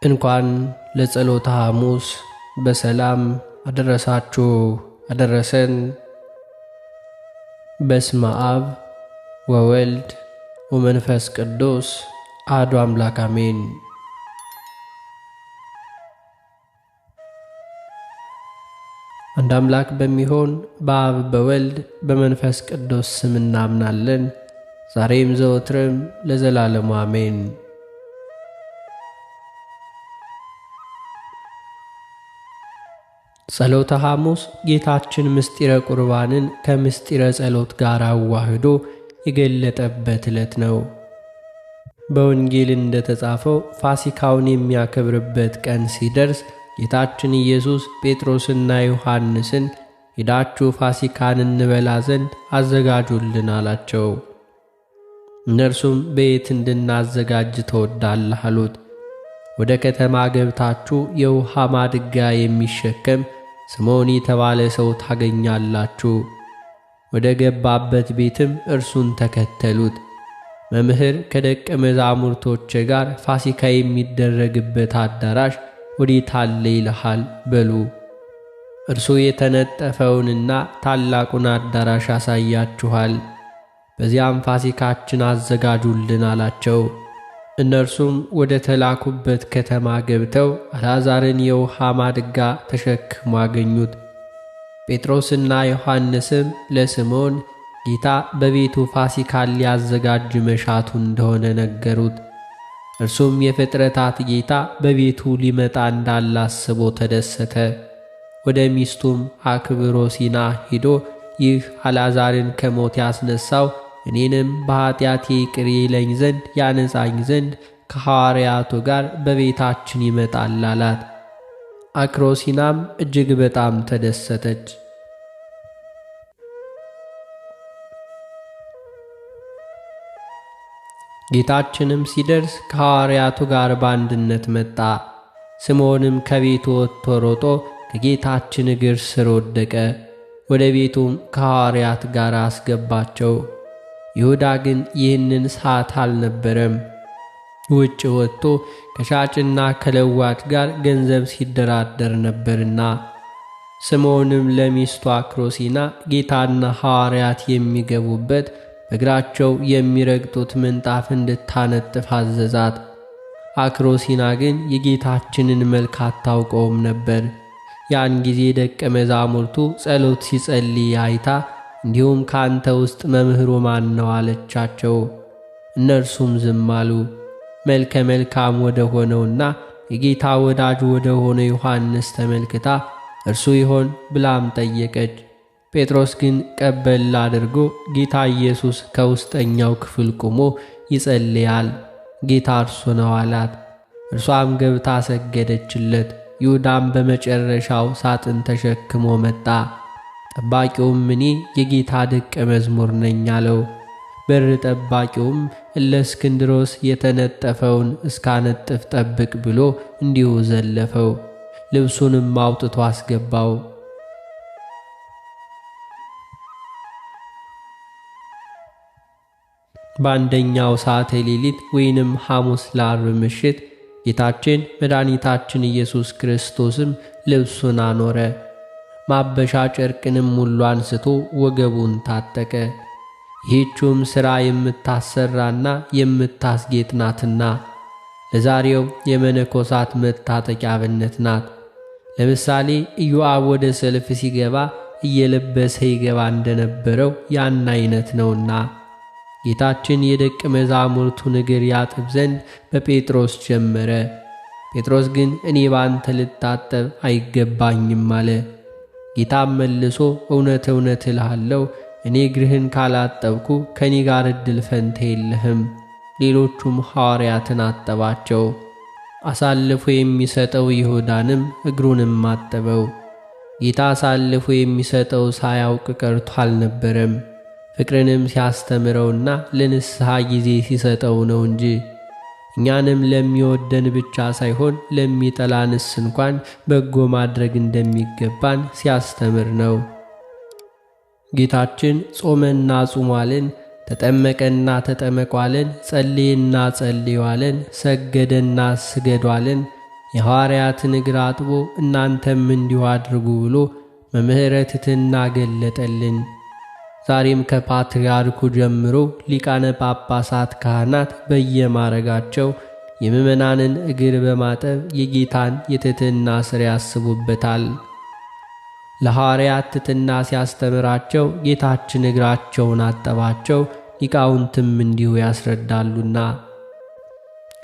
እንኳን ለጸሎተ ሐሙስ በሰላም አደረሳችሁ አደረሰን። በስመ አብ ወወልድ ወመንፈስ ቅዱስ አሐዱ አምላክ አሜን። አንድ አምላክ በሚሆን በአብ በወልድ በመንፈስ ቅዱስ ስም እናምናለን። ዛሬም ዘወትርም ለዘላለሙ አሜን። ጸሎተ ሐሙስ ጌታችን ምስጢረ ቁርባንን ከምስጢረ ጸሎት ጋር አዋህዶ የገለጠበት ዕለት ነው። በወንጌል እንደተጻፈው ፋሲካውን የሚያከብርበት ቀን ሲደርስ ጌታችን ኢየሱስ ጴጥሮስና ዮሐንስን ሄዳችሁ ፋሲካን እንበላ ዘንድ አዘጋጁልን አላቸው። እነርሱም በየት እንድናዘጋጅ ትወዳለህ አሉት። ወደ ከተማ ገብታችሁ የውሃ ማድጋ የሚሸከም ስምዖን የተባለ ሰው ታገኛላችሁ። ወደ ገባበት ቤትም እርሱን ተከተሉት። መምህር ከደቀ መዛሙርቶቼ ጋር ፋሲካ የሚደረግበት አዳራሽ ወዴት አለ ይልሃል በሉ። እርሱ የተነጠፈውንና ታላቁን አዳራሽ ያሳያችኋል። በዚያም ፋሲካችን አዘጋጁልን አላቸው። እነርሱም ወደ ተላኩበት ከተማ ገብተው አልዓዛርን የውሃ ማድጋ ተሸክሞ አገኙት። ጴጥሮስና ዮሐንስም ለስምዖን ጌታ በቤቱ ፋሲካን ሊያዘጋጅ መሻቱ እንደሆነ ነገሩት። እርሱም የፍጥረታት ጌታ በቤቱ ሊመጣ እንዳላስቦ ተደሰተ። ወደ ሚስቱም አክብሮሲና ሄዶ ይህ አልዓዛርን ከሞት ያስነሳው እኔንም በኃጢአቴ ይቅር ይለኝ ዘንድ ያነጻኝ ዘንድ ከሐዋርያቱ ጋር በቤታችን ይመጣል አላት። አክሮሲናም እጅግ በጣም ተደሰተች። ጌታችንም ሲደርስ ከሐዋርያቱ ጋር በአንድነት መጣ። ስምዖንም ከቤቱ ወጥቶ ሮጦ ከጌታችን እግር ስር ወደቀ። ወደ ቤቱም ከሐዋርያት ጋር አስገባቸው። ይሁዳ ግን ይህንን ሰዓት አልነበረም። ውጭ ወጥቶ ከሻጭና ከለዋጭ ጋር ገንዘብ ሲደራደር ነበርና። ስምዖንም ለሚስቱ አክሮሲና ጌታና ሐዋርያት የሚገቡበት በእግራቸው የሚረግጡት ምንጣፍ እንድታነጥፍ አዘዛት። አክሮሲና ግን የጌታችንን መልክ አታውቀውም ነበር። ያን ጊዜ ደቀ መዛሙርቱ ጸሎት ሲጸልይ አይታ እንዲሁም ካንተ ውስጥ መምህሩ ማን ነው አለቻቸው። እነርሱም ዝም አሉ። መልከ መልካም ወደ ሆነውና የጌታ ወዳጅ ወደ ሆነ ዮሐንስ ተመልክታ እርሱ ይሆን ብላም ጠየቀች። ጴጥሮስ ግን ቀበል አድርጎ ጌታ ኢየሱስ ከውስጠኛው ክፍል ቆሞ ይጸልያል፣ ጌታ እርሱ ነው አላት። እርሷም ገብታ ሰገደችለት። ይሁዳም በመጨረሻው ሳጥን ተሸክሞ መጣ። ጠባቂውም እኔ የጌታ ደቀ መዝሙር ነኝ አለው። በር ጠባቂውም እለእስክንድሮስ የተነጠፈውን እስካነጥፍ ጠብቅ ብሎ እንዲሁ ዘለፈው። ልብሱንም አውጥቶ አስገባው። በአንደኛው ሰዓተ ሌሊት ወይንም ሐሙስ ለዓርብ ምሽት ጌታችን መድኃኒታችን ኢየሱስ ክርስቶስም ልብሱን አኖረ። ማበሻ ጨርቅንም ሁሉ አንስቶ ወገቡን ታጠቀ። ይህችም ሥራ የምታሰራና የምታስጌጥ ናትና ለዛሬው የመነኮሳት መታጠቂያ አብነት ናት። ለምሳሌ ኢዮአብ ወደ ሰልፍ ሲገባ እየለበሰ ይገባ እንደነበረው ያን አይነት ነውና ጌታችን የደቀ መዛሙርቱን እግር ያጥብ ዘንድ በጴጥሮስ ጀመረ። ጴጥሮስ ግን እኔ ባንተ ልታጠብ አይገባኝም አለ። ጌታም መልሶ እውነት እውነት እልሃለሁ እኔ እግርህን ካላጠብኩ ከኔ ጋር ዕድል ፈንታ የለህም። ሌሎቹም ሐዋርያትን አጠባቸው። አሳልፎ የሚሰጠው ይሁዳንም እግሩንም አጠበው። ጌታ አሳልፎ የሚሰጠው ሳያውቅ ቀርቶ አልነበረም፣ ፍቅርንም ሲያስተምረውና ለንስሐ ጊዜ ሲሰጠው ነው እንጂ። እኛንም ለሚወደን ብቻ ሳይሆን ለሚጠላንስ እንኳን በጎ ማድረግ እንደሚገባን ሲያስተምር ነው። ጌታችን ጾመና ጹሟልን፣ ተጠመቀና ተጠመቋልን፣ ጸልየና ጸልዩዋልን፣ ሰገደና ስገዷልን፣ የሐዋርያትን እግር አጥቦ እናንተም እንዲሁ አድርጉ ብሎ መምህረ ትሕትና ገለጠልን። ዛሬም ከፓትርያርኩ ጀምሮ ሊቃነ ጳጳሳት፣ ካህናት በየማረጋቸው የምእመናንን እግር በማጠብ የጌታን የትሕትና ሥራ ያስቡበታል። ለሐዋርያት ትሕትና ሲያስተምራቸው ጌታችን እግራቸውን አጠባቸው፣ ሊቃውንትም እንዲሁ ያስረዳሉና።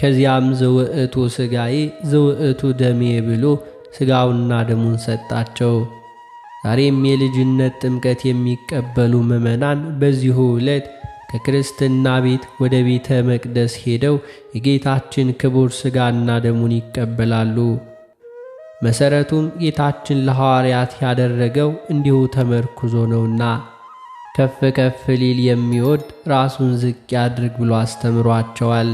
ከዚያም ዘውእቱ ሥጋዬ ዘውእቱ ደሜ ብሎ ሥጋውና ደሙን ሰጣቸው። ዛሬም የልጅነት ጥምቀት የሚቀበሉ ምእመናን በዚሁ ዕለት ከክርስትና ቤት ወደ ቤተ መቅደስ ሄደው የጌታችን ክቡር ሥጋና ደሙን ይቀበላሉ። መሠረቱም ጌታችን ለሐዋርያት ያደረገው እንዲሁ ተመርኩዞ ነውና ከፍ ከፍ ሊል የሚወድ ራሱን ዝቅ ያድርግ ብሎ አስተምሯቸዋል።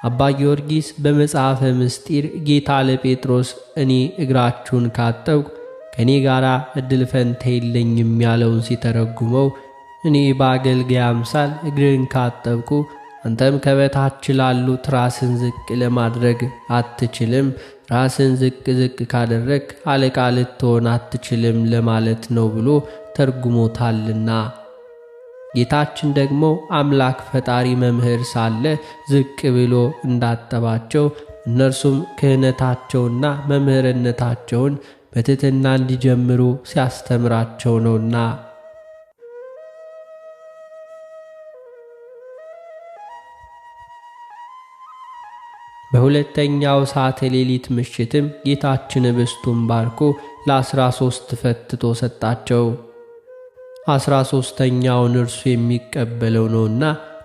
አባ ጊዮርጊስ በመጽሐፈ ምስጢር ጌታ ለጴጥሮስ እኔ እግራችሁን ካጠብኩ ከእኔ ጋር ዕድል ፈንታ የለኝም ያለውን ሲተረጉመው እኔ በአገልጋይ አምሳል እግርን ካጠብኩ አንተም ከበታች ላሉት ራስን ዝቅ ለማድረግ አትችልም፣ ራስን ዝቅ ዝቅ ካደረግ አለቃ ልትሆን አትችልም ለማለት ነው ብሎ ተርጉሞታልና። ጌታችን ደግሞ አምላክ ፈጣሪ መምህር ሳለ ዝቅ ብሎ እንዳጠባቸው እነርሱም ክህነታቸውና መምህርነታቸውን በትሕትና እንዲጀምሩ ሲያስተምራቸው ነውና። በሁለተኛው ሰዓተ ሌሊት ምሽትም ጌታችን ኅብስቱን ባርኮ ለ13 ፈትቶ ሰጣቸው። 13ኛውን እርሱ የሚቀበለው ነውና፣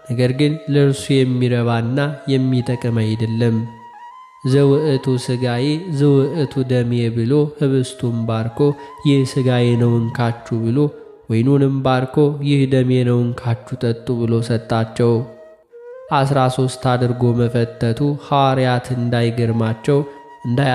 ነገር ግን ለእርሱ የሚረባና የሚጠቅም አይደለም። ዘውእቱ ሥጋዬ ዘውእቱ ደሜ ብሎ ኅብስቱን ባርኮ ይህ ሥጋዬ ነው እንካችሁ ብሎ ወይኑንም ባርኮ ይህ ደሜ ነው እንካችሁ ጠጡ ብሎ ሰጣቸው። 13 አድርጎ መፈተቱ ሐዋርያት እንዳይገርማቸው